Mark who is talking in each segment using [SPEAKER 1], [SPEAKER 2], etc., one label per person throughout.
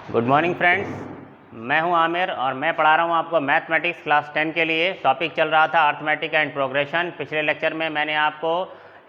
[SPEAKER 1] Good morning friends, मैं हूं आमिर और मैं पढ़ा रहा हूं आपको मैथमेटिक्स क्लास 10 के लिए। टॉपिक चल रहा था अर्थमेटिक एंड प्रोग्रेशन। पिछले लेक्चर में मैंने आपको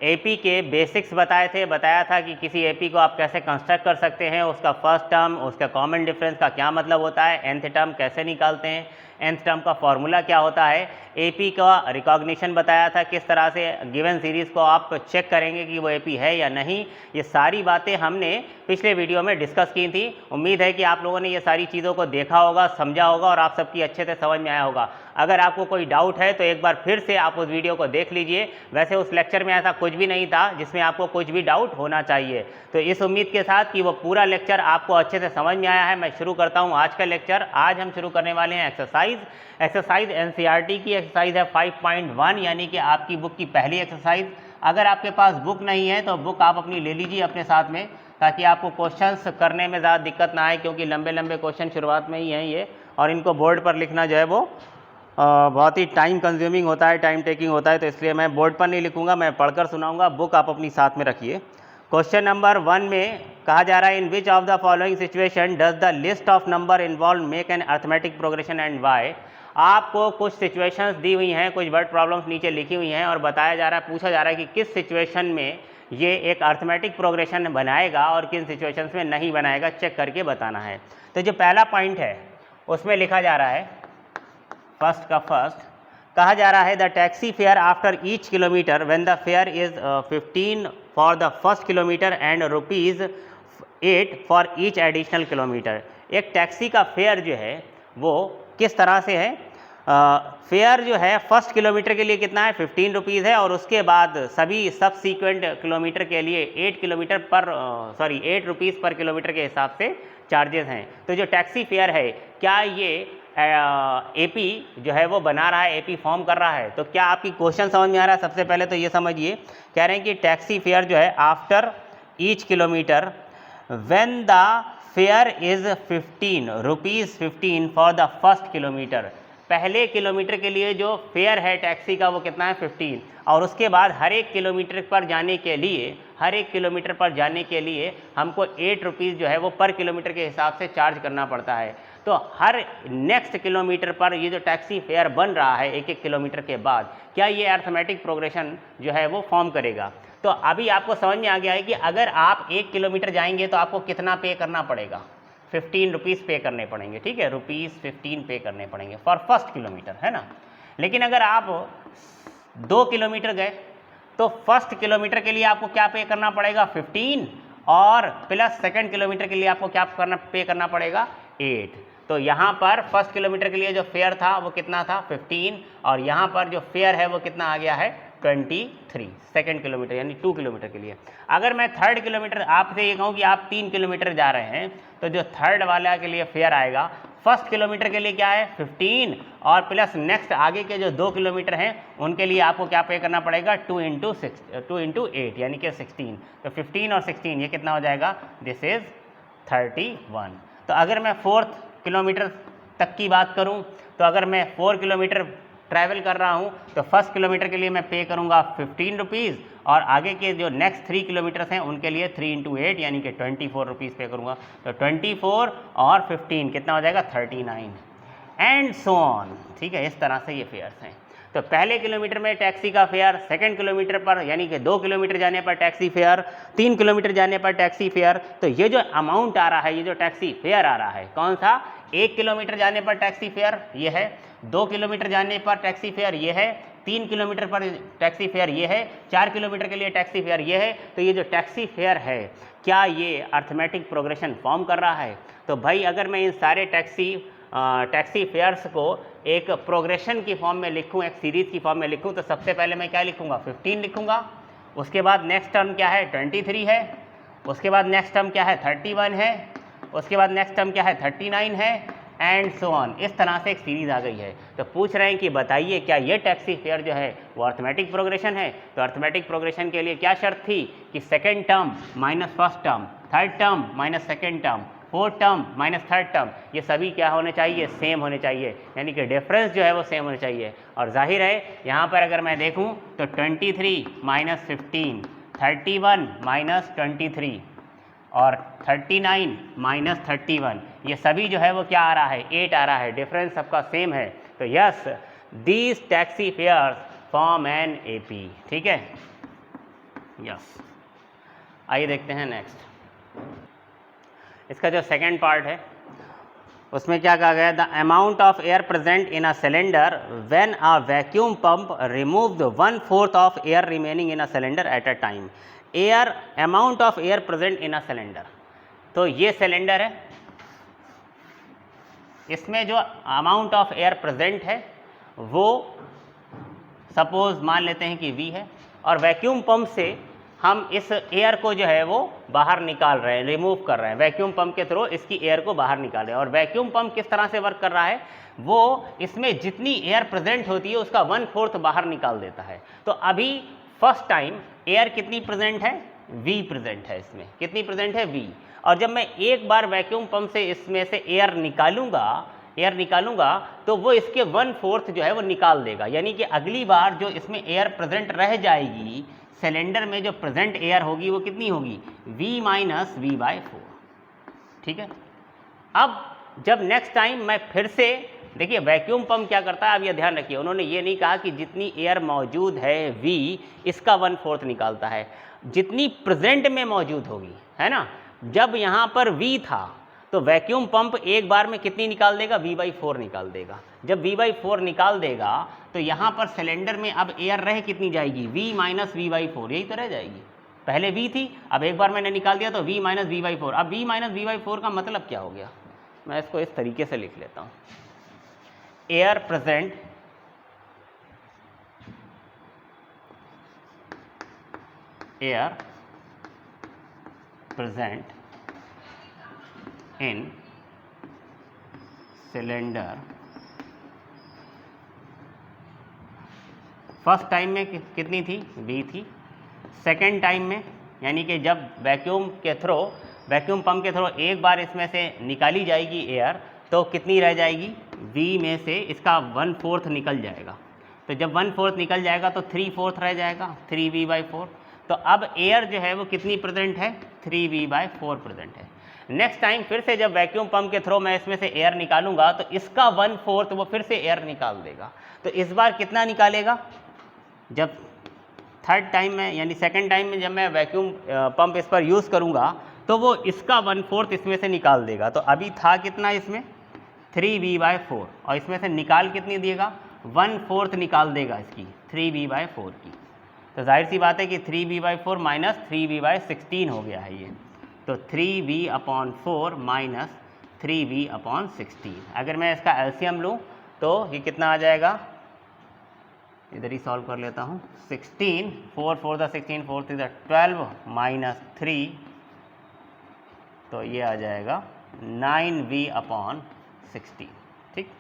[SPEAKER 1] एपी के बेसिक्स बताए थे। बताया था कि किसी एपी को आप कैसे कंस्ट्रक्ट कर सकते हैं, उसका फर्स्ट टर्म, उसका कॉमन डिफरेंस का क्या मतलब होता है, nth टर्म कैसे निकालते हैं, nth टर्म का फॉर्मूला क्या होता है, एपी का रिकॉग्निशन बताया था, किस तरह से गिवन सीरीज़ को आप चेक करेंगे कि वो एपी है या नहीं। ये सारी बातें हमने पिछले वीडियो में डिस्कस की थी। उम्मीद है कि आप लोगों ने ये सारी चीज़ों को देखा होगा, समझा होगा और आप सबकी अच्छे से समझ में आया होगा। अगर आपको कोई डाउट है तो एक बार फिर से आप उस वीडियो को देख लीजिए। वैसे उस लेक्चर में ऐसा कुछ भी नहीं था जिसमें आपको कुछ भी डाउट होना चाहिए। तो इस उम्मीद के साथ कि वो पूरा लेक्चर आपको अच्छे से समझ में आया है, मैं शुरू करता हूँ आज का लेक्चर। आज हम शुरू करने वाले हैं एक्सरसाइज एनसीईआरटी की एक्सरसाइज है 5.1, यानी कि आपकी बुक की पहली एक्सरसाइज। अगर आपके पास बुक नहीं है तो बुक आप अपनी ले लीजिए अपने साथ में, ताकि आपको क्वेश्चंस करने में ज़्यादा दिक्कत ना आए, क्योंकि लंबे लंबे क्वेश्चन शुरुआत में ही हैं ये, और इनको बोर्ड पर लिखना जो है वो बहुत ही टाइम कंज्यूमिंग होता है, टाइम टेकिंग होता है। तो इसलिए मैं बोर्ड पर नहीं लिखूंगा, मैं पढ़कर सुनाऊंगा। बुक आप अपनी साथ में रखिए। क्वेश्चन नंबर 1 में कहा जा रहा है, in which of the following situation does the list of number involve make an arithmetic progression and why. आपको कुछ सिचुएशंस दी हुई हैं, कुछ वर्ड प्रॉब्लम्स नीचे लिखी हुई हैं और बताया जा रहा है, पूछा जा रहा है कि किस सिचुएशन में ये एक अर्थमेटिक प्रोग्रेशन बनाएगा और किन सिचुएशंस में नहीं बनाएगा, चेक करके बताना है। तो जो पहला पॉइंट है उसमें लिखा जा रहा है, फर्स्ट का फर्स्ट कहा जा रहा है, the taxi fare after each kilometre when the fair is 15 for the first kilometre and ₹8 for each additional kilometre. एक टैक्सी का फेयर जो है वो किस तरह से है, फेयर जो है फर्स्ट किलोमीटर के लिए कितना है, 15 रुपीज़ है, और उसके बाद सभी सब्सीक्वेंट किलोमीटर के लिए 8 रुपीज़ पर किलोमीटर के हिसाब से चार्जेस हैं। तो जो टैक्सी फेयर है, क्या ये एपी जो है वो बना रहा है, एपी फॉर्म कर रहा है? तो क्या आपकी क्वेश्चन समझ में आ रहा है? सबसे पहले तो ये समझिए, कह रहे हैं कि टैक्सी फेयर जो है after each kilometre when the fair is 15 rupees 15 for the first kilometre. पहले किलोमीटर के लिए जो फेयर है टैक्सी का वो कितना है, 15, और उसके बाद हर एक किलोमीटर पर जाने के लिए हमको 8 रुपीज़ जो है वो पर किलोमीटर के हिसाब से चार्ज करना पड़ता है। तो हर नेक्स्ट किलोमीटर पर ये जो टैक्सी फेयर बन रहा है एक एक किलोमीटर के बाद, क्या ये अर्थमेटिक प्रोग्रेशन जो है वो फॉर्म करेगा? तो अभी आपको समझ में आ गया है कि अगर आप 1 किलोमीटर जाएंगे तो आपको कितना पे करना पड़ेगा, 15 रुपीज़ पे करने पड़ेंगे, ठीक है, ₹15 पे करने पड़ेंगे फॉर फर्स्ट किलोमीटर, है ना। लेकिन अगर आप 2 किलोमीटर गए तो फर्स्ट किलोमीटर के लिए आपको क्या पे करना पड़ेगा, 15, और प्लस सेकंड किलोमीटर के लिए आपको क्या पे करना पड़ेगा, 8। तो यहाँ पर फर्स्ट किलोमीटर के लिए जो फेयर था वो कितना था, 15, और यहाँ पर जो फेयर है वो कितना आ गया है, 23 सेकंड किलोमीटर, यानी 2 किलोमीटर के लिए। अगर मैं थर्ड किलोमीटर आपसे ये कहूँ कि आप 3 किलोमीटर जा रहे हैं, तो जो थर्ड वाला के लिए फेयर आएगा, फर्स्ट किलोमीटर के लिए क्या है, 15, और प्लस नेक्स्ट आगे के जो 2 किलोमीटर हैं उनके लिए आपको क्या पे करना पड़ेगा, 2 इंटू 8 यानी कि 16। तो 15 और 16 ये कितना हो जाएगा, दिस इज 31। तो अगर मैं 4th किलोमीटर तक की बात करूं, तो अगर मैं 4 किलोमीटर ट्रैवल कर रहा हूं तो फर्स्ट किलोमीटर के लिए मैं पे करूंगा 15 रुपीज़, और आगे के जो नेक्स्ट 3 किलोमीटर्स हैं उनके लिए 3 इंटू 8 यानी कि 24 रुपीज़ पे करूंगा। तो 24 और 15 कितना हो जाएगा, 39, एंड सो ऑन, ठीक है। इस तरह से ये फेयर्स हैं। तो पहले किलोमीटर में टैक्सी का फेयर, सेकंड किलोमीटर पर यानी कि 2 किलोमीटर जाने पर टैक्सी फेयर, 3 किलोमीटर जाने पर टैक्सी फेयर। तो ये जो अमाउंट आ रहा है, ये जो टैक्सी फेयर आ रहा है, कौन सा, 1 किलोमीटर जाने पर टैक्सी फेयर ये है, 2 किलोमीटर जाने पर टैक्सी फेयर ये है, 3 किलोमीटर पर टैक्सी फेयर ये है, 4 किलोमीटर के लिए टैक्सी फेयर ये है। तो ये जो टैक्सी फेयर है, क्या ये अर्थमेटिक प्रोग्रेशन फॉर्म कर रहा है? तो भाई अगर मैं इन सारे टैक्सी फेयर्स को एक प्रोग्रेशन की फॉर्म में लिखूं, एक सीरीज़ की फॉर्म में लिखूं, तो सबसे पहले मैं क्या लिखूंगा, 15 लिखूंगा। उसके बाद नेक्स्ट टर्म क्या है, 23 है। उसके बाद नेक्स्ट टर्म क्या है, 31 है। उसके बाद नेक्स्ट टर्म क्या है, 39 है, एंड सो ऑन। इस तरह से एक सीरीज़ आ गई है। तो पूछ रहे हैं कि बताइए क्या ये टैक्सी फेयर जो है वो अर्थमेटिक प्रोग्रेशन है? तो अर्थमेटिक प्रोग्रेशन के लिए क्या शर्त थी कि second term minus first term, third term minus second term, fourth term minus third term, ये सभी क्या होने चाहिए, सेम होने चाहिए, यानी कि डिफरेंस जो है वो सेम होने चाहिए। और जाहिर है यहाँ पर अगर मैं देखूँ तो 23 माइनस 15, 31 माइनस 23, और 39 माइनस 31 ये सभी जो है वो क्या आ रहा है, 8 आ रहा है, डिफरेंस सबका सेम है। तो yes these taxi fares form an AP। ठीक है, यस। आइए देखते हैं नेक्स्ट, इसका जो सेकेंड पार्ट है उसमें क्या कहा गया, the amount of air present in a cylinder when a vacuum pump removed 1/4 of air remaining in a cylinder at a time. Air amount of air present in a cylinder, तो ये cylinder है, इसमें जो amount of air present है वो suppose मान लेते हैं कि V है, और वैक्यूम पंप से हम इस एयर को जो है वो बाहर निकाल रहे हैं, रिमूव कर रहे हैं, वैक्यूम पंप के थ्रू इसकी एयर को बाहर निकाल रहे हैं। और वैक्यूम पंप किस तरह से वर्क कर रहा है, वो इसमें जितनी एयर प्रेजेंट होती है उसका 1/4 बाहर निकाल देता है। तो अभी फर्स्ट टाइम एयर कितनी प्रेजेंट है, V प्रेजेंट है, इसमें कितनी प्रेजेंट है, V। और जब मैं एक बार वैक्यूम पंप से इसमें से एयर निकालूंगा तो वो इसके 1/4 जो है वो निकाल देगा, यानी कि अगली बार जो इसमें एयर प्रेजेंट रह जाएगी, सिलेंडर में जो प्रेजेंट एयर होगी वो कितनी होगी, V माइनस V/4। ठीक है, अब जब नेक्स्ट टाइम मैं फिर से, देखिए वैक्यूम पंप क्या करता है, अब ये ध्यान रखिए, उन्होंने ये नहीं कहा कि जितनी एयर मौजूद है V इसका 1/4 निकालता है, जितनी प्रेजेंट में मौजूद होगी, है ना। जब यहाँ पर V था तो वैक्यूम पंप एक बार में कितनी निकाल देगा, V/4 निकाल देगा। जब V/4 निकाल देगा तो यहाँ पर सिलेंडर में अब एयर रह कितनी जाएगी, V माइनस V/4, यही तो रह जाएगी। पहले V थी, अब एक बार मैंने निकाल दिया तो V माइनस V/4। अब V माइनस V/4 का मतलब क्या हो गया, मैं इसको इस तरीके से लिख लेता हूँ, air present in cylinder first time में कितनी थी, V थी। सेकेंड टाइम में यानी कि जब वैक्यूम पंप के थ्रू एक बार इसमें से निकाली जाएगी एयर, तो कितनी रह जाएगी, V में से इसका 1/4 निकल जाएगा। तो जब 1/4 निकल जाएगा तो 3/4 रह जाएगा, 3V/4। तो अब एयर जो है वो कितनी प्रेजेंट है, 3V/4 प्रेजेंट है। नेक्स्ट टाइम फिर से जब वैक्यूम पंप के थ्रू मैं इसमें से एयर निकालूंगा तो इसका 1/4 वो फिर से एयर निकाल देगा। तो इस बार कितना निकालेगा, जब थर्ड टाइम में यानी सेकंड टाइम में जब मैं वैक्यूम पंप इस पर यूज़ करूंगा तो वो इसका 1/4 इसमें से निकाल देगा। तो अभी था कितना इसमें, 3V/4, और इसमें से निकाल कितनी देगा, 1/4 निकाल देगा इसकी, 3V/4 की। तो जाहिर सी बात है कि 3V/4 माइनस 3V/16 हो गया है ये। तो 3V/4 माइनस 3V/16, अगर मैं इसका एलसीएम लूँ तो ये कितना आ जाएगा, इधर ही सॉल्व कर लेता हूँ, 16, 4 4 द 16, 4 3 द 12 माइनस 3, तो ये आ जाएगा 9V/16। ठीक,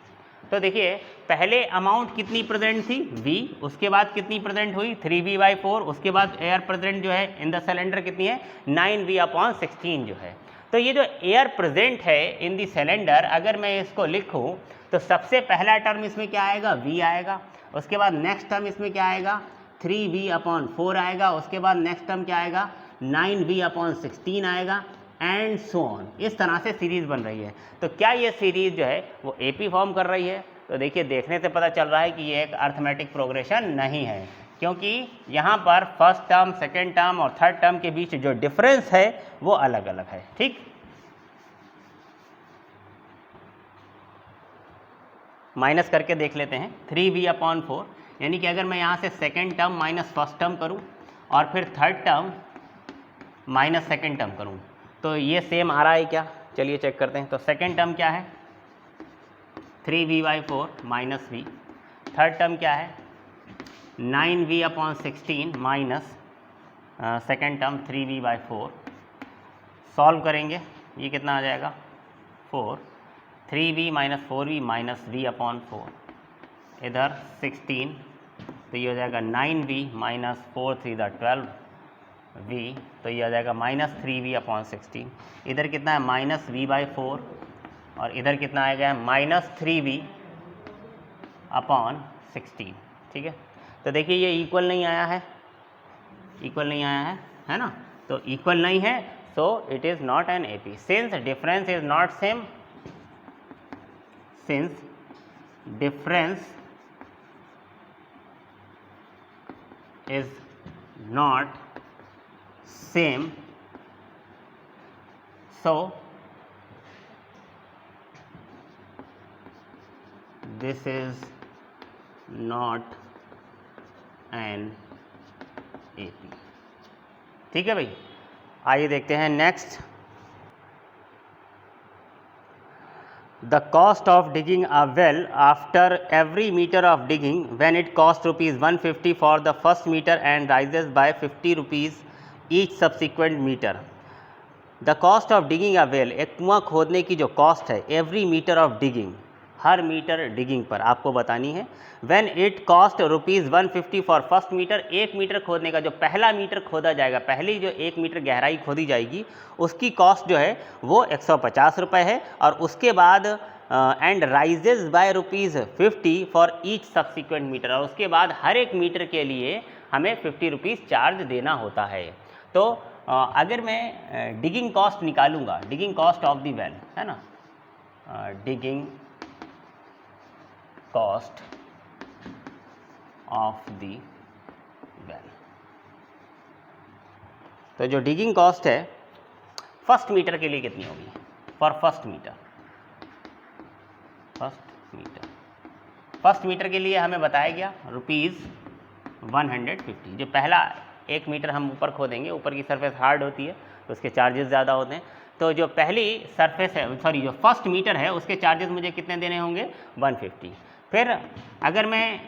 [SPEAKER 1] तो देखिए पहले अमाउंट कितनी प्रेजेंट थी, V, उसके बाद कितनी प्रेजेंट हुई, 3V/4, उसके बाद एयर प्रेजेंट जो है इन द सिलेंडर कितनी है, 9V/16 जो है। तो ये जो एयर प्रेजेंट है इन द सिलेंडर, अगर मैं इसको लिखूं तो सबसे पहला टर्म इसमें क्या आएगा, V आएगा। उसके बाद नेक्स्ट टर्म इसमें क्या आएगा, 3V/4 आएगा। उसके बाद नेक्स्ट टर्म क्या आएगा, 9V/16 आएगा, एंड सो ऑन। इस तरह से सीरीज बन रही है। तो क्या ये सीरीज जो है वो AP फॉर्म कर रही है, तो देखिए देखने से पता चल रहा है कि ये एक अर्थमेटिक प्रोग्रेशन नहीं है, क्योंकि यहाँ पर फर्स्ट टर्म, सेकेंड टर्म और थर्ड टर्म के बीच जो डिफरेंस है वो अलग अलग है। ठीक, माइनस करके देख लेते हैं, 3V/4, यानी कि अगर मैं यहाँ से second term minus first term करूँ और फिर third term minus second term करूँ तो ये सेम आ रहा है क्या, चलिए चेक करते हैं। तो सेकेंड टर्म क्या है, 3V/4 minus V। Third term क्या है, 9V/16 minus second term 3V/4। Solve करेंगे, ये कितना आ जाएगा, 4, 3V minus 4V minus V/4, इधर 16, तो ये हो जाएगा 9V माइनस 4 3 द 12V, तो ये आ जाएगा माइनस 3V/16। इधर कितना है, माइनस V/4, और इधर कितना आएगा, माइनस 3V/16। ठीक है, तो देखिए ये इक्वल नहीं आया है, इक्वल नहीं आया है ना। तो इक्वल नहीं है, so it is not an AP. Since difference is not same, since difference is not same, so this is not an AP. ठीक है भाई, आइए देखते हैं next. The cost of digging a well after every meter of digging, when it costs rupees 150 for the first meter and rises by 50 rupees each subsequent meter. The cost of digging a well, एक कुआं खोदने की जो cost है every metre of digging, हर metre digging पर आपको बतानी है. When it cost rupees 150 for first metre, एक मीटर खोदने का जो पहला मीटर खोदा जाएगा, पहली जो एक मीटर गहराई खोदी जाएगी उसकी कॉस्ट जो है वो 150 रुपये है. और उसके बाद and rises by ₹50 for each subsequent metre, और उसके बाद हर एक मीटर के लिए हमें 50 रुपीज़ चार्ज देना होता है. तो अगर मैं डिगिंग कॉस्ट निकालूंगा, digging cost of the well है ना, digging cost of the well, तो जो डिगिंग कॉस्ट है फर्स्ट मीटर के लिए कितनी होगी, for first metre, first metre के लिए हमें बताया गया ₹150. जो पहला एक मीटर हम ऊपर खोदेंगे, ऊपर की सरफेस हार्ड होती है तो उसके चार्जेस ज़्यादा होते हैं. तो जो पहली सरफेस है, सॉरी जो फर्स्ट मीटर है उसके चार्जेस मुझे कितने देने होंगे, 150. फिर अगर मैं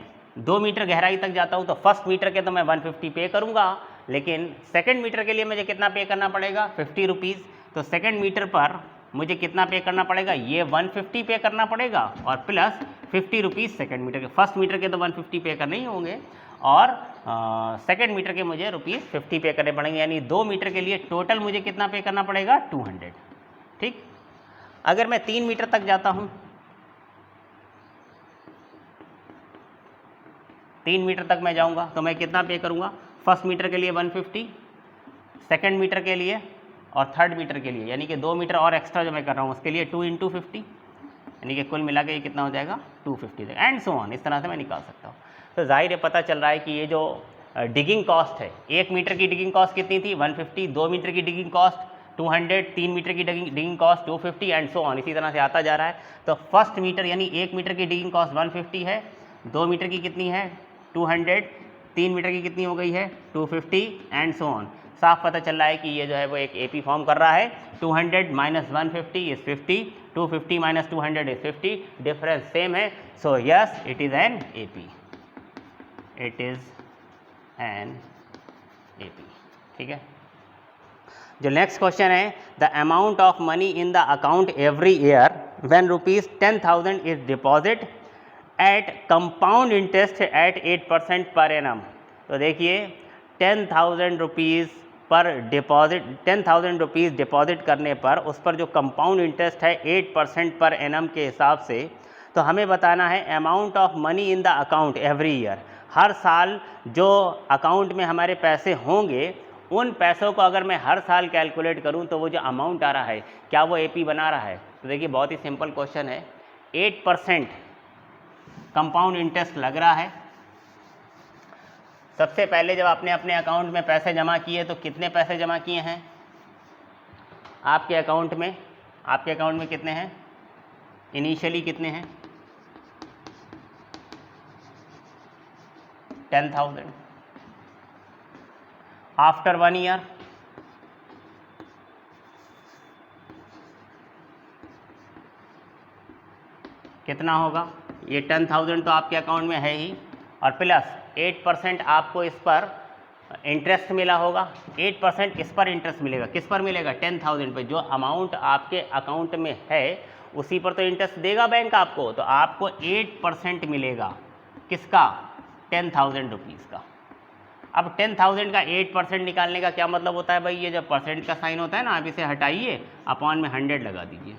[SPEAKER 1] 2 मीटर गहराई तक जाता हूँ तो फर्स्ट मीटर के तो मैं 150 पे करूँगा, लेकिन सेकंड मीटर के लिए मुझे कितना पे करना पड़ेगा, 50 रुपीज़. तो सेकंड मीटर पर मुझे कितना पे करना पड़ेगा, ये 150 पे करना पड़ेगा और प्लस 50 रुपीज़ सेकेंड मीटर के. फर्स्ट मीटर के तो 150 पे करने ही होंगे और सेकेंड मीटर के मुझे ₹50 पे करने पड़ेंगे. यानी 2 मीटर के लिए टोटल मुझे कितना पे करना पड़ेगा, 200. ठीक. अगर मैं 3 मीटर तक जाता हूँ, 3 मीटर तक मैं जाऊँगा तो मैं कितना पे करूँगा, फर्स्ट मीटर के लिए 150, सेकेंड मीटर के लिए और थर्ड मीटर के लिए, यानी कि 2 मीटर और एक्स्ट्रा जो मैं कर रहा हूँ उसके लिए 2 × 50, यानी कि कुल मिला के ये कितना हो जाएगा, 250 एंड सो ऑन. इस तरह से मैं निकाल सकता हूँ. तो जाहिर है पता चल रहा है कि ये जो डिगिंग कॉस्ट है, 1 मीटर की डिगिंग कॉस्ट कितनी थी, 150, 2 मीटर की डिगिंग कॉस्ट 200, 3 मीटर की digging cost 250 and so on, इसी तरह से आता जा रहा है. तो फर्स्ट मीटर यानी 1 मीटर की डिगिंग कॉस्ट 150 है, 2 मीटर की कितनी है 200, 3 मीटर की कितनी हो गई है 250 एंड सो ऑन. साफ पता चल रहा है कि ये जो है वो एक एपी फॉर्म कर रहा है. 200 minus 150 is 50, 250 minus 200 is 50, difference same है. So yes it is an AP, it is an AP. ठीक है. जो नेक्स्ट क्वेश्चन है, the amount of money in the account every year when ₹10,000 is deposit at compound interest at 8% per annum. तो देखिए 10,000 rupees पर deposit, 10,000 rupees deposit करने पर उस पर जो कंपाउंड इंटरेस्ट है 8% पर एनम के हिसाब से, तो हमें बताना है amount of money in the account every year. हर साल जो अकाउंट में हमारे पैसे होंगे उन पैसों को अगर मैं हर साल कैलकुलेट करूं तो वो जो अमाउंट आ रहा है क्या वो एपी बना रहा है. तो देखिए बहुत ही सिंपल क्वेश्चन है. 8% कंपाउंड इंटरेस्ट लग रहा है. सबसे पहले जब आपने अपने अकाउंट में पैसे जमा किए तो कितने पैसे जमा किए हैं आपके अकाउंट में, आपके अकाउंट में कितने हैं, इनिशियली कितने हैं 10,000. आफ्टर 1 ईयर कितना होगा, ये 10,000 तो आपके अकाउंट में है ही और प्लस 8% आपको इस पर इंटरेस्ट मिला होगा. 8% इस पर इंटरेस्ट मिलेगा, किस पर मिलेगा 10,000 पे. जो अमाउंट आपके अकाउंट में है उसी पर तो इंटरेस्ट देगा बैंक आपको, तो आपको 8% मिलेगा किसका, 10,000 रुपीज़ का. अब 10,000 का 8% निकालने का क्या मतलब होता है भाई, ये जब परसेंट का साइन होता है ना, आप इसे हटाइए, अपॉन में 100 लगा दीजिए.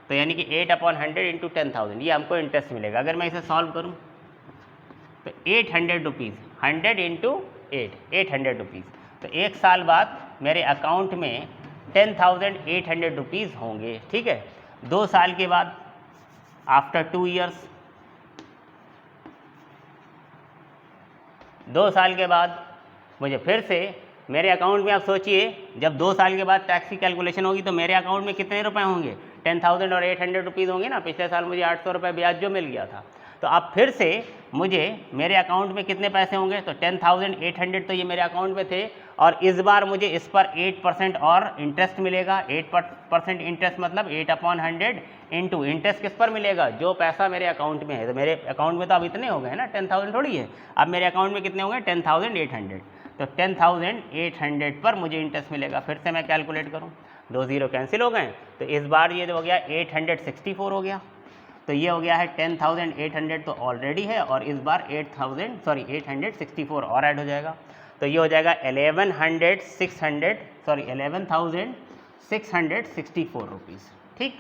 [SPEAKER 1] तो यानी कि 8/100 इंटू 10,000 ये हमको इंटरेस्ट मिलेगा. अगर मैं इसे सॉल्व करूं तो 800 रुपीज़, 100 इंटू 8, 800 रुपीज़. तो एक साल बाद मेरे अकाउंट में 10,800 रुपीज़ होंगे। ठीक है, 2 साल के बाद, आफ्टर 2 ईयर्स, 2 साल के बाद मुझे फिर से मेरे अकाउंट में, आप सोचिए जब 2 साल के बाद टैक्स की कैलकुलेशन होगी तो मेरे अकाउंट में कितने रुपए होंगे, 10,800 रुपीज़ होंगे ना। पिछले साल मुझे 800 रुपये ब्याज जो मिल गया था, तो अब फिर से मुझे मेरे अकाउंट में कितने पैसे होंगे, तो 10,800 तो ये मेरे अकाउंट में थे, और इस बार मुझे इस पर 8% और इंटरेस्ट मिलेगा। 8% इंटरेस्ट मतलब 8/100 इंटू इंटरेस्ट किस पर मिलेगा, जो पैसा मेरे अकाउंट में है। तो मेरे अकाउंट में तो अब इतने हो गए ना, 10,000 थोड़ी है, अब मेरे अकाउंट में कितने होंगे, 10,800। तो 10,800 पर मुझे इंटरेस्ट मिलेगा। फिर से मैं कैलकुलेट करूँ, 2 ज़ीरो कैंसिल हो गए, तो इस बार ये हो गया 864 हो गया। तो ये हो गया है 10,800 तो ऑलरेडी है, और इस बार 864 और ऐड हो जाएगा। तो ये हो जाएगा 11,664 रुपीज़। ठीक,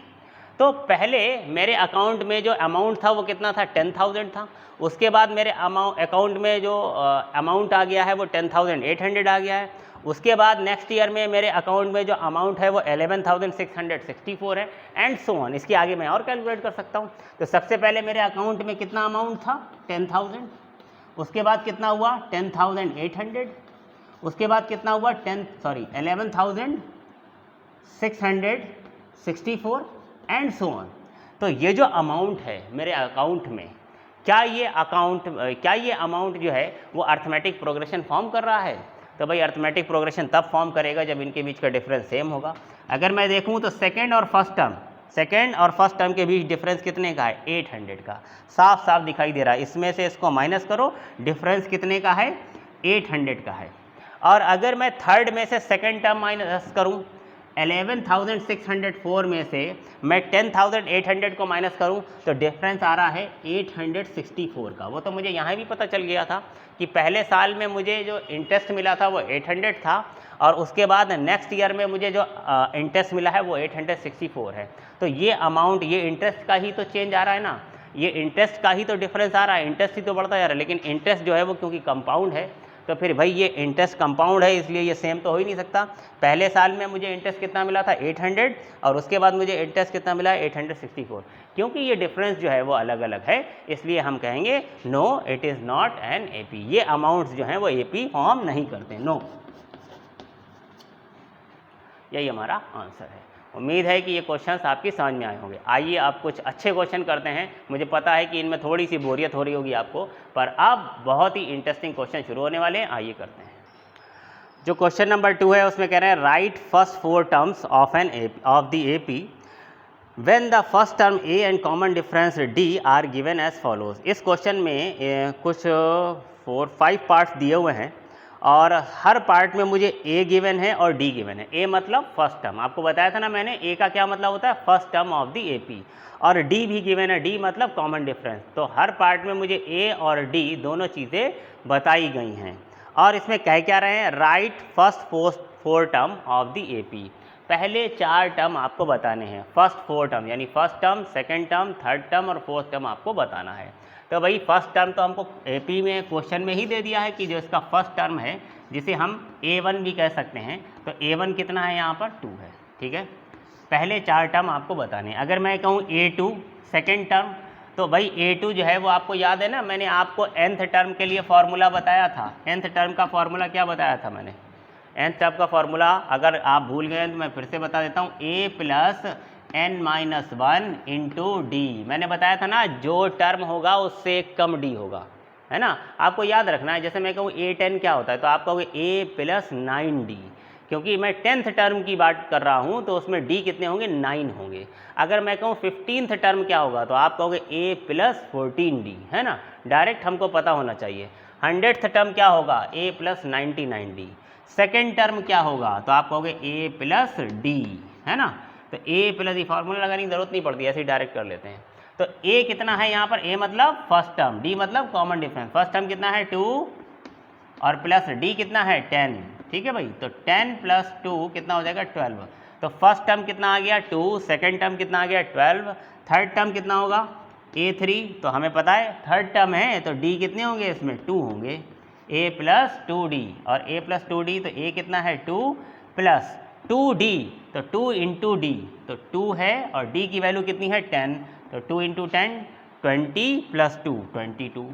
[SPEAKER 1] तो पहले मेरे अकाउंट में जो अमाउंट था वो कितना था, 10,000 था। उसके बाद मेरे अकाउंट में जो अमाउंट आ गया है वो 10,800 आ गया है। उसके बाद नेक्स्ट ईयर में मेरे अकाउंट में जो अमाउंट है वो 11,664 है, एंड सो ऑन। इसके आगे मैं और कैलकुलेट कर सकता हूँ। तो सबसे पहले मेरे अकाउंट में कितना अमाउंट था, 10,000। उसके बाद कितना हुआ, 10,800। उसके बाद कितना हुआ, 11,664 एंड सो ऑन। तो ये जो अमाउंट है मेरे अकाउंट में, क्या ये अमाउंट जो है वो अर्थमेटिक प्रोग्रेशन फॉर्म कर रहा है? तो भाई अर्थमेटिक प्रोग्रेशन तब फॉर्म करेगा जब इनके बीच का डिफरेंस सेम होगा। अगर मैं देखूं तो सेकंड और फर्स्ट टर्म के बीच डिफरेंस कितने का है, 800 का। साफ साफ दिखाई दे रहा है। इसमें से इसको माइनस करो, डिफरेंस कितने का है, 800 का है। और अगर मैं थर्ड में से सेकंड टर्म माइनस करूं, 11,604 में से मैं 10,800 को माइनस करूं, तो डिफरेंस आ रहा है 864 का। वो तो मुझे यहाँ भी पता चल गया था कि पहले साल में मुझे जो इंटरेस्ट मिला था वो 800 था, और उसके बाद नेक्स्ट ईयर में मुझे जो इंटरेस्ट मिला है वो 864 है। तो ये अमाउंट, ये इंटरेस्ट का ही तो चेंज आ रहा है ना, ये इंटरेस्ट का ही तो डिफरेंस आ रहा है। इंटरेस्ट ही तो बढ़ता जा रहा है, लेकिन इंटरेस्ट जो है वो क्योंकि कंपाउंड है, तो फिर भाई ये इंटरेस्ट कंपाउंड है, इसलिए ये सेम तो हो ही नहीं सकता। पहले साल में मुझे इंटरेस्ट कितना मिला था, 800, और उसके बाद मुझे इंटरेस्ट कितना मिला है, 864। क्योंकि ये डिफरेंस जो है वो अलग अलग है, इसलिए हम कहेंगे no, it is not an AP. ये अमाउंट्स जो हैं वो एपी फॉर्म नहीं करते, नो। यही हमारा आंसर है। उम्मीद है कि ये क्वेश्चंस आपकी समझ में आए होंगे। आइए अब कुछ अच्छे क्वेश्चन करते हैं। मुझे पता है कि इनमें थोड़ी सी बोरियत हो रही होगी आपको, पर अब बहुत ही इंटरेस्टिंग क्वेश्चन शुरू होने वाले हैं। आइए करते हैं। जो क्वेश्चन नंबर 2 है उसमें कह रहे हैं write first 4 terms of the AP when the first term a and common difference d are given as follows. इस क्वेश्चन में कुछ 4-5 पार्ट्स दिए हुए हैं, और हर पार्ट में मुझे ए गिवन है और डी गिवन है। ए मतलब फर्स्ट टर्म, आपको बताया था ना मैंने, ए का क्या मतलब होता है, first term of the AP, और डी भी गिवन है, डी मतलब कॉमन डिफरेंस। तो हर पार्ट में मुझे ए और डी दोनों चीज़ें बताई गई हैं, और इसमें कह क्या रहे हैं, write first 4 term of the AP. पहले 4 टर्म आपको बताने हैं, फर्स्ट 4 टर्म यानी first term, second term, third term और फोर्थ टर्म आपको बताना है। तो भाई फर्स्ट टर्म तो हमको एपी में क्वेश्चन में ही दे दिया है कि जो इसका फर्स्ट टर्म है, जिसे हम A1 भी कह सकते हैं, तो A1 कितना है यहाँ पर 2 है। ठीक है, पहले 4 टर्म आपको बताने हैं। अगर मैं कहूँ A2 सेकेंड टर्म, तो भाई A2 जो है वो आपको याद है ना, मैंने आपको nth टर्म के लिए फॉर्मूला बताया था। nth टर्म का फॉर्मूला क्या बताया था मैंने, nth टर्म का फॉर्मूला अगर आप भूल गए तो मैं फिर से बता देता हूँ, A + n-1 इंटू डी। मैंने बताया था ना, जो टर्म होगा उससे कम डी होगा, है ना, आपको याद रखना है। जैसे मैं कहूँ A10 क्या होता है, तो आप कहोगे A + 9D, क्योंकि मैं 10th टर्म की बात कर रहा हूँ, तो उसमें डी कितने होंगे, 9 होंगे। अगर मैं कहूँ 15th टर्म क्या होगा, तो आप कहोगे A + 14D, है ना, डायरेक्ट हमको पता होना चाहिए। 100th टर्म क्या होगा, A + 99D। सेकेंड टर्म क्या होगा, तो आप कहोगे A + D, है ना। तो A + D फार्मूला लगाने की जरूरत नहीं पड़ती, ऐसे ही डायरेक्ट कर लेते हैं। तो A कितना है यहाँ पर, A मतलब फर्स्ट टर्म, D मतलब कॉमन डिफरेंस। फर्स्ट टर्म कितना है 2, और प्लस D कितना है 10। ठीक है भाई, तो 10 + 2 कितना हो जाएगा 12। तो फर्स्ट टर्म कितना आ गया 2, सेकेंड टर्म कितना आ गया 12, थर्ड टर्म कितना होगा A3। तो हमें पता है थर्ड टर्म है, तो D कितने होंगे इसमें 2 होंगे, A + 2D, और A + 2D, तो A कितना है 2 + 2d, तो 2 इंटू डी, तो 2 है और d की वैल्यू कितनी है 10, तो 2 इंटू 10 20 प्लस 2 22,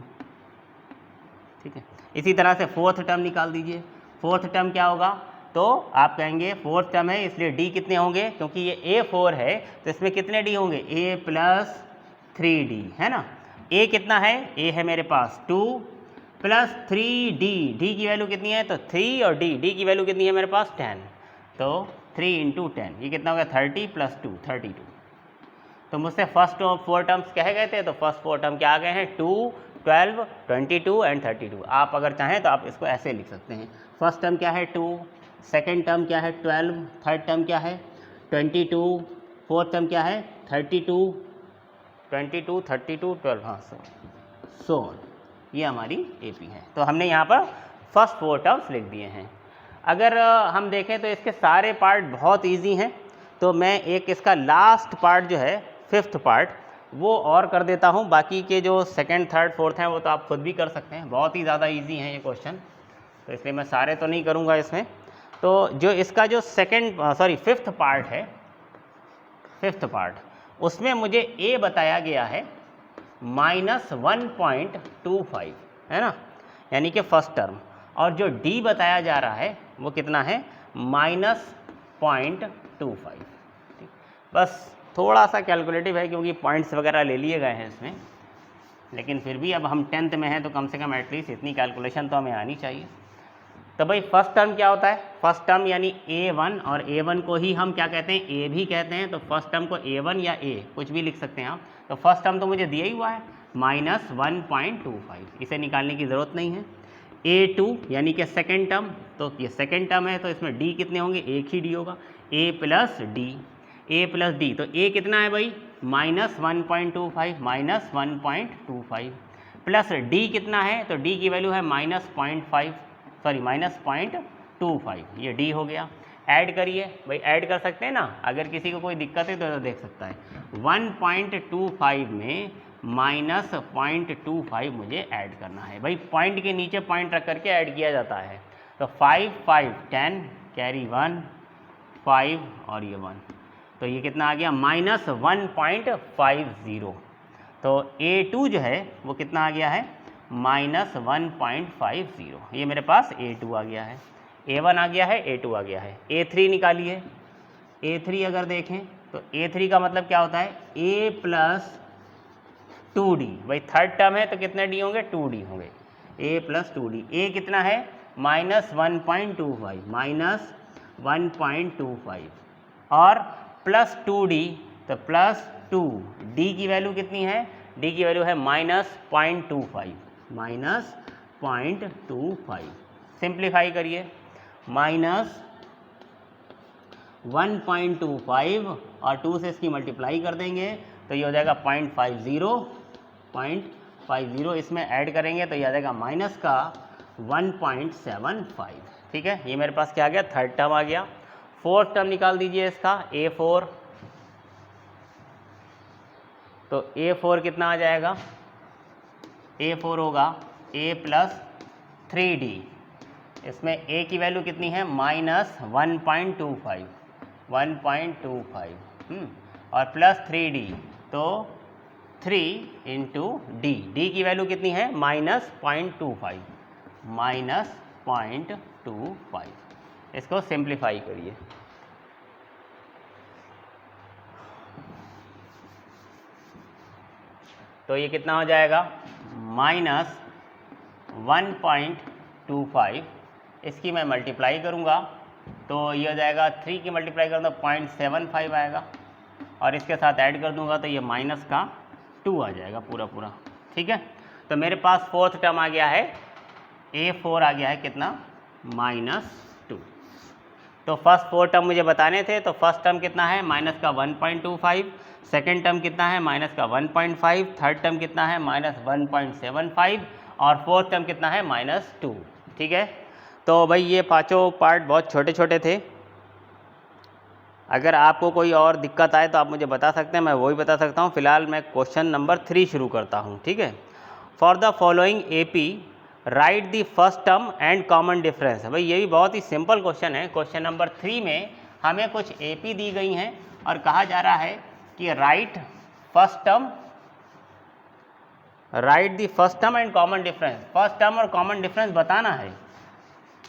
[SPEAKER 1] ठीक है। इसी तरह से फोर्थ टर्म निकाल दीजिए। फोर्थ टर्म क्या होगा, तो आप कहेंगे फोर्थ टर्म है इसलिए d कितने होंगे, क्योंकि ये a4 है तो इसमें कितने d होंगे, a प्लस 3d, है ना। a कितना है, a है मेरे पास 2 प्लस 3d, d की वैल्यू कितनी है, तो 3 और d की वैल्यू कितनी है मेरे पास 10, तो 3 इंटू 10 ये कितना हो गया 30 प्लस 2 32। तो मुझसे फर्स्ट 4 टर्म्स कहे गए थे, तो फर्स्ट 4 टर्म क्या आ गए हैं 2 12 22 एंड 32। आप अगर चाहें तो आप इसको ऐसे लिख सकते हैं, फर्स्ट टर्म क्या है 2, सेकेंड टर्म क्या है 12, थर्ड टर्म क्या है 22, फोर्थ टर्म क्या है 32 22 32 12, हाँ सो ये हमारी AP है। तो हमने यहाँ पर फर्स्ट 4 टर्म्स लिख दिए हैं। अगर हम देखें तो इसके सारे पार्ट बहुत इजी हैं, तो मैं एक इसका लास्ट पार्ट जो है फिफ्थ पार्ट वो और कर देता हूँ, बाकी के जो सेकंड थर्ड फोर्थ हैं वो तो आप खुद भी कर सकते हैं, बहुत ही ज़्यादा इजी हैं ये क्वेश्चन, तो इसलिए मैं सारे तो नहीं करूँगा इसमें। तो जो इसका जो फिफ्थ पार्ट है, फिफ्थ पार्ट उसमें मुझे A बताया गया है -1.25, है ना, यानी कि फर्स्ट टर्म, और जो D बताया जा रहा है वो कितना है -0.25। बस थोड़ा सा कैलकुलेटिव है क्योंकि पॉइंट्स वगैरह ले लिए गए हैं इसमें, लेकिन फिर भी अब हम 10th में हैं तो कम से कम एटलीस्ट इतनी कैलकुलेशन तो हमें आनी चाहिए। तो भाई फर्स्ट टर्म क्या होता है, फर्स्ट टर्म यानी A1, और A1 को ही हम क्या कहते हैं, A भी कहते हैं, तो फर्स्ट टर्म को A1 या A कुछ भी लिख सकते हैं आप। तो फर्स्ट टर्म तो मुझे दिया ही हुआ है -1.25, इसे निकालने की ज़रूरत नहीं है। A2 यानी कि सेकेंड टर्म, तो ये सेकेंड टर्म है तो इसमें D कितने होंगे, एक ही D होगा, A प्लस D, तो A कितना है भाई -1.25 प्लस D कितना है, तो D की वैल्यू है -0.25, ये D हो गया। ऐड करिए भाई, ऐड कर सकते हैं ना, अगर किसी को कोई दिक्कत है तो देख सकता है। 1.25 में -0.25 मुझे ऐड करना है भाई, पॉइंट के नीचे पॉइंट रख करके ऐड किया जाता है। तो 5 5 10 कैरी 1 5 और ये 1, तो ये कितना आ गया -1.50। तो A2 जो है वो कितना आ गया है -1.50, ये मेरे पास A2 आ गया है, A1 आ गया है, A2 आ गया है। A3 निकालिए, A3 अगर देखें तो A3 का मतलब क्या होता है, A प्लस 2D, भाई थर्ड टर्म है तो कितने D होंगे 2D होंगे, A प्लस 2D। A कितना है -1.25 और प्लस 2D, तो प्लस 2, D की वैल्यू कितनी है, D की वैल्यू है -0.25, सिंप्लीफाई करिए, -1.25 और 2 से इसकी मल्टीप्लाई कर देंगे तो ये हो जाएगा 0.50, इसमें ऐड करेंगे तो ये आ जाएगा माइनस का 1.75, ठीक है। ये मेरे पास क्या आ गया, थर्ड टर्म आ गया। फोर्थ टर्म निकाल दीजिए इसका, A4, तो A4 कितना आ जाएगा, A4 होगा A प्लस 3D, इसमें A की वैल्यू कितनी है -1.25 और प्लस 3D, तो 3 इंटू D की वैल्यू कितनी है -0.25, इसको सिंप्लीफाई करिए। तो ये कितना हो जाएगा -1.25, इसकी मैं मल्टीप्लाई करूँगा तो ये हो जाएगा 3 की मल्टीप्लाई करूँगा तो 0.75 आएगा, और इसके साथ ऐड कर दूंगा तो ये माइनस का 2 आ जाएगा पूरा, ठीक है। तो मेरे पास फोर्थ टर्म आ गया है, A4 आ गया है कितना -2। तो फर्स्ट 4 टर्म मुझे बताने थे, तो फर्स्ट टर्म कितना है -1.25, सेकेंड टर्म कितना है -1.5, थर्ड टर्म कितना है -1.75 और फोर्थ टर्म कितना है -2, ठीक है। तो भाई ये पांचों पार्ट बहुत छोटे छोटे थे, अगर आपको कोई और दिक्कत आए तो आप मुझे बता सकते हैं, मैं वही बता सकता हूँ। फिलहाल मैं क्वेश्चन नंबर 3 शुरू करता हूँ, ठीक है। For the following AP right the first term and common difference. भाई ये भी बहुत ही सिंपल क्वेश्चन है। क्वेश्चन नंबर 3 में हमें कुछ AP दी गई हैं और कहा जा रहा है कि right the first term and common difference. First term और कॉमन डिफरेंस बताना है।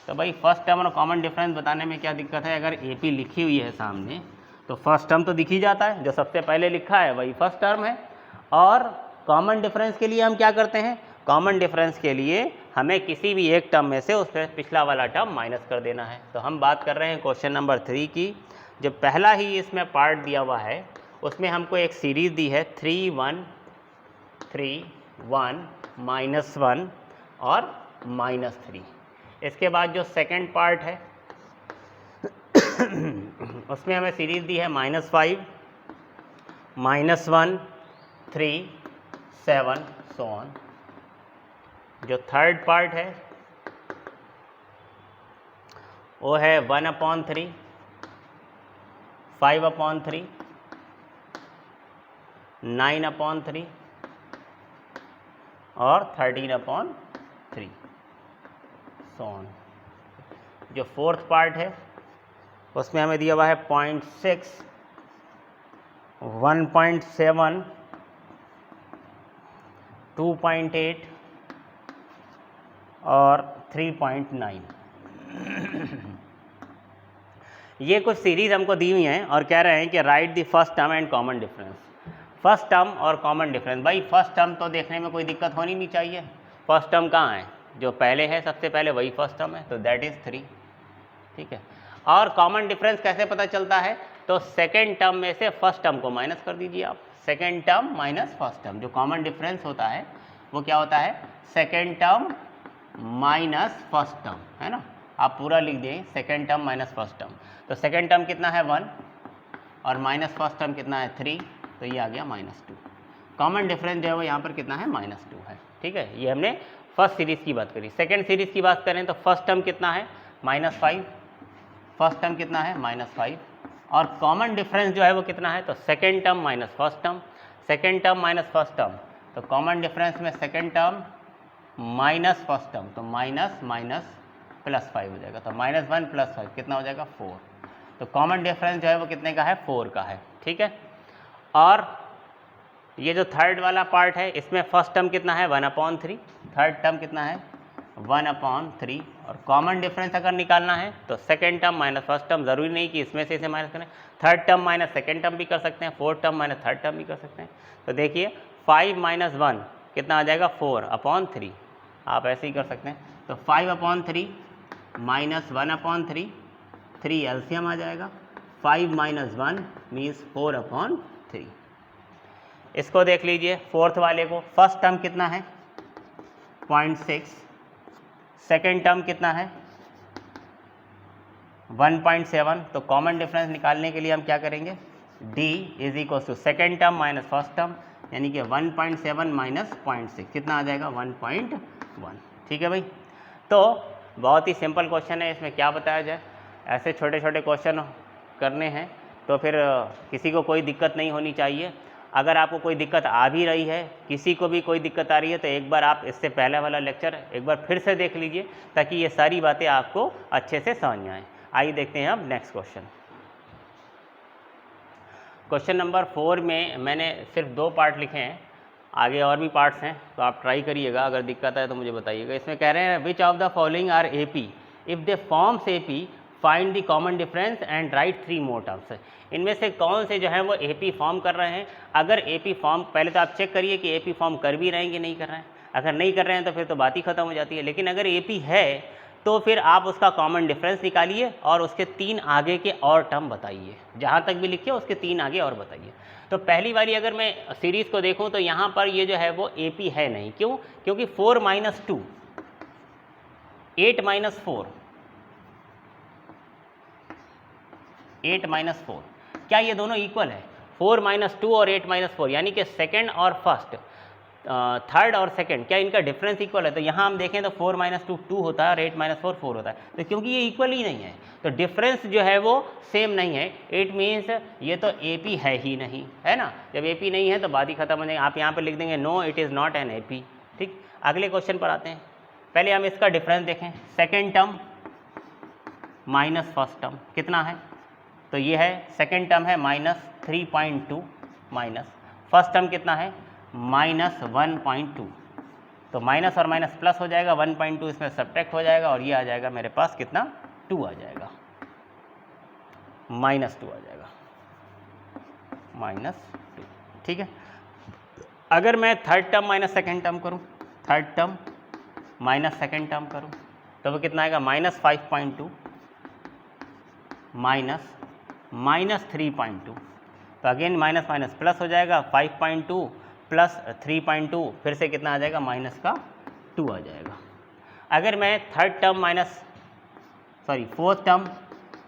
[SPEAKER 1] तो भाई फर्स्ट टर्म और कॉमन डिफरेंस बताने में क्या दिक्कत है? अगर AP लिखी हुई है सामने तो फर्स्ट टर्म तो दिख ही जाता है, जो सबसे पहले लिखा है वही फर्स्ट टर्म है। और कॉमन डिफरेंस के लिए हम क्या करते हैं? कॉमन डिफरेंस के लिए हमें किसी भी एक टर्म में से उससे पिछला वाला टर्म माइनस कर देना है। तो हम बात कर रहे हैं क्वेश्चन नंबर 3 की। जो पहला ही इसमें पार्ट दिया हुआ है उसमें हमको एक सीरीज़ दी है 3 1 3 1 -1 और -3। इसके बाद जो सेकंड पार्ट है उसमें हमें सीरीज़ दी है -5 -1 3 7 सो ऑन। जो थर्ड पार्ट है वो है 1/3 5/3 9/3 और 13/3 सो ऑन। जो फोर्थ पार्ट है उसमें हमें दिया हुआ है 0.6 1.7 2.8 और 3.9। ये कुछ सीरीज़ हमको दी हुई हैं और कह रहे हैं कि right the first term and common difference. First term और कॉमन डिफरेंस, भाई फर्स्ट टर्म तो देखने में कोई दिक्कत होनी नहीं चाहिए। फर्स्ट टर्म कहाँ है? जो पहले है सबसे पहले वही फर्स्ट टर्म है, तो दैट इज़ 3, ठीक है। और कॉमन डिफरेंस कैसे पता चलता है? तो सेकेंड टर्म में से फर्स्ट टर्म को माइनस कर दीजिए आप। Second term minus first term, जो कॉमन डिफरेंस होता है वो क्या होता है? Second term minus first term, है ना। आप पूरा लिख दें second term minus first term. तो सेकेंड टर्म कितना है 1 और माइनस फर्स्ट टर्म कितना है 3, तो ये आ गया -2। कॉमन डिफरेंस जो है वो यहाँ पर कितना है? -2 है, ठीक है। ये हमने फर्स्ट सीरीज़ की बात करी। सेकेंड सीरीज़ की बात करें तो फर्स्ट टर्म कितना है? -5। फर्स्ट टर्म कितना है? -5। और कॉमन डिफरेंस जो है वो कितना है? तो second term minus first term. Second term minus first term, तो कॉमन डिफरेंस में second term minus first term, तो माइनस माइनस +5 हो जाएगा। तो -1 + 5 कितना हो जाएगा? 4। तो कॉमन डिफरेंस जो है वो कितने का है? 4 का है, ठीक है। और ये जो थर्ड वाला पार्ट है इसमें फर्स्ट टर्म कितना है? 1/3। थर्ड टर्म कितना है? 1/3। और कॉमन डिफरेंस अगर निकालना है तो second term minus first term, ज़रूरी नहीं कि इसमें से इसे माइनस करें। Third term minus second term भी कर सकते हैं, fourth term minus third term भी कर सकते हैं। तो देखिए 5 - 1 कितना आ जाएगा? 4/3। आप ऐसे ही कर सकते हैं। तो 5/3 - 1/3, 3 एलसीएम आ जाएगा। 5 - 1 मीन्स 4/3। इसको देख लीजिए फोर्थ वाले को। फर्स्ट टर्म कितना है? 0.6। सेकेंड टर्म कितना है? 1.7। तो कॉमन डिफरेंस निकालने के लिए हम क्या करेंगे? D = second term minus first term, यानी कि 1.7 - 0.6 कितना आ जाएगा? 1.1, ठीक है भाई। तो बहुत ही सिंपल क्वेश्चन है, इसमें क्या बताया जाए। ऐसे छोटे छोटे क्वेश्चन करने हैं तो फिर किसी को कोई दिक्कत नहीं होनी चाहिए। अगर आपको कोई दिक्कत आ भी रही है, किसी को भी कोई दिक्कत आ रही है, तो एक बार आप इससे पहले वाला लेक्चर एक बार फिर से देख लीजिए ताकि ये सारी बातें आपको अच्छे से समझ में आएँ। आइए देखते हैं अब नेक्स्ट क्वेश्चन। क्वेश्चन नंबर 4 में मैंने सिर्फ 2 पार्ट लिखे हैं, आगे और भी पार्ट्स हैं, तो आप ट्राई करिएगा। अगर दिक्कत है तो मुझे बताइएगा। इसमें कह रहे हैं which of the following are AP, if they forms AP find the common difference and write 3 more terms. इनमें से कौन से जो है वो AP फॉर्म कर रहे हैं? अगर AP फॉर्म, पहले तो आप चेक करिए कि AP फॉर्म कर भी रहे हैं कि नहीं कर रहे हैं। अगर नहीं कर रहे हैं तो फिर तो बात ही खत्म हो जाती है। लेकिन अगर AP है तो फिर आप उसका कॉमन डिफरेंस निकालिए और उसके 3 आगे के और टर्म बताइए। जहाँ तक भी लिखिए उसके 3 आगे और बताइए। तो पहली वाली अगर मैं सीरीज़ को देखूँ तो यहाँ पर ये जो है वो AP है नहीं। क्यों? क्योंकि 4 - 2 8 - 4 8 - 4, क्या ये दोनों इक्वल है? 4 - 2 और 8 - 4, यानी कि सेकंड और फर्स्ट, थर्ड और सेकंड, क्या इनका डिफरेंस इक्वल है? तो यहाँ हम देखें तो 4 - 2 2 होता है और 8 - 4 4 होता है। तो क्योंकि ये इक्वल ही नहीं है तो डिफरेंस जो है वो सेम नहीं है। इट मीन्स ये तो AP है ही नहीं, है ना। जब AP नहीं है तो बात ही खत्म हो जाएगी। आप यहाँ पर लिख देंगे no it is not an AP, ठीक। अगले क्वेश्चन पर आते हैं। पहले हम इसका डिफरेंस देखें। Second term minus first term कितना है? तो ये है सेकेंड टर्म है -3.2 माइनस फर्स्ट टर्म कितना है -1.2, तो माइनस और माइनस प्लस हो जाएगा, 1.2 इसमें सब्ट्रैक्ट हो जाएगा और ये आ जाएगा मेरे पास कितना 2 आ जाएगा, -2 आ जाएगा, -2। ठीक है, अगर मैं third term minus second term करूँ, third term minus second term करूँ तो वो कितना आएगा -5.2 माइनस 3.2, तो अगेन माइनस माइनस प्लस हो जाएगा, 5.2 प्लस 3.2 फिर से कितना आ जाएगा -2 आ जाएगा। अगर मैं third term fourth term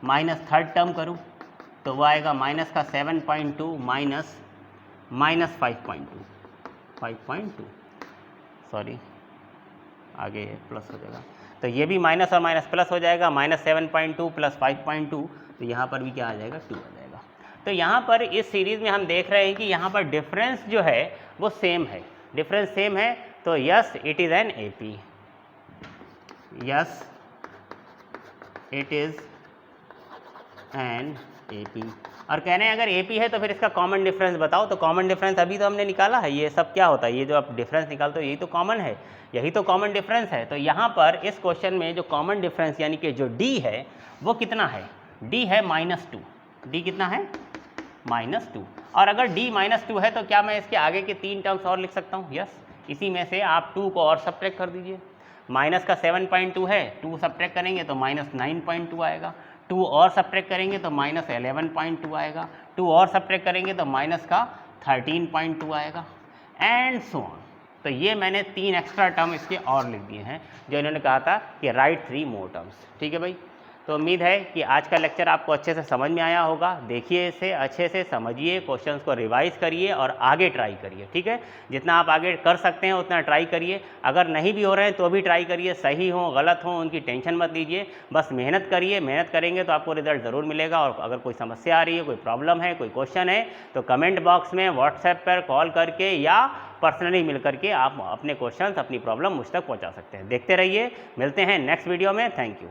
[SPEAKER 1] minus third term करूँ तो वो आएगा -7.2 माइनस 5.2 सॉरी आगे प्लस हो जाएगा, तो ये भी माइनस और माइनस प्लस हो जाएगा, -7.2 प्लस 5.2, तो यहाँ पर भी क्या आ जाएगा 2 आ जाएगा। तो यहाँ पर इस सीरीज़ में हम देख रहे हैं कि यहाँ पर डिफरेंस जो है वो सेम है, डिफरेंस सेम है, तो yes it is an AP, yes it is an AP. और कह रहे हैं अगर एपी है तो फिर इसका कॉमन डिफरेंस बताओ, तो कॉमन डिफरेंस अभी तो हमने निकाला है, ये सब क्या होता है, ये जो आप डिफरेंस निकालते हो यही तो कॉमन है, यही तो कॉमन डिफरेंस है। तो यहाँ पर इस क्वेश्चन में जो कॉमन डिफरेंस यानी कि जो डी है वो कितना है, डी है -2, डी कितना है -2, और अगर डी -2 है तो क्या मैं इसके आगे के 3 टर्म्स और लिख सकता हूँ, यस इसी में से आप 2 को और सब्ट्रैक्ट कर दीजिए, माइनस का 7.2 है, 2 सब्ट्रैक्ट करेंगे तो -9.2 आएगा, 2 और सब्ट्रैक्ट करेंगे तो -11.2 आएगा, 2 और सब्ट्रैक्ट करेंगे तो माइनस का 13.2 आएगा, एंड सो ऑन। तो ये मैंने 3 एक्स्ट्रा टर्म इसके और लिख दिए हैं जो इन्होंने कहा था कि राइट 3 मोर टर्म्स। ठीक है भाई, तो उम्मीद है कि आज का लेक्चर आपको अच्छे से समझ में आया होगा। देखिए इसे अच्छे से समझिए, क्वेश्चंस को रिवाइज करिए और आगे ट्राई करिए। ठीक है, जितना आप आगे कर सकते हैं उतना ट्राई करिए, अगर नहीं भी हो रहे हैं तो भी ट्राई करिए, सही हो गलत हो उनकी टेंशन मत लीजिए, बस मेहनत करिए, मेहनत करेंगे तो आपको रिजल्ट ज़रूर मिलेगा। और अगर कोई समस्या आ रही है, कोई प्रॉब्लम है, कोई क्वेश्चन है तो कमेंट बॉक्स में व्हाट्सएप पर कॉल करके या पर्सनली मिल करके आप अपने क्वेश्चंस अपनी प्रॉब्लम मुझ तक पहुँचा सकते हैं। देखते रहिए, मिलते हैं नेक्स्ट वीडियो में। Thank you.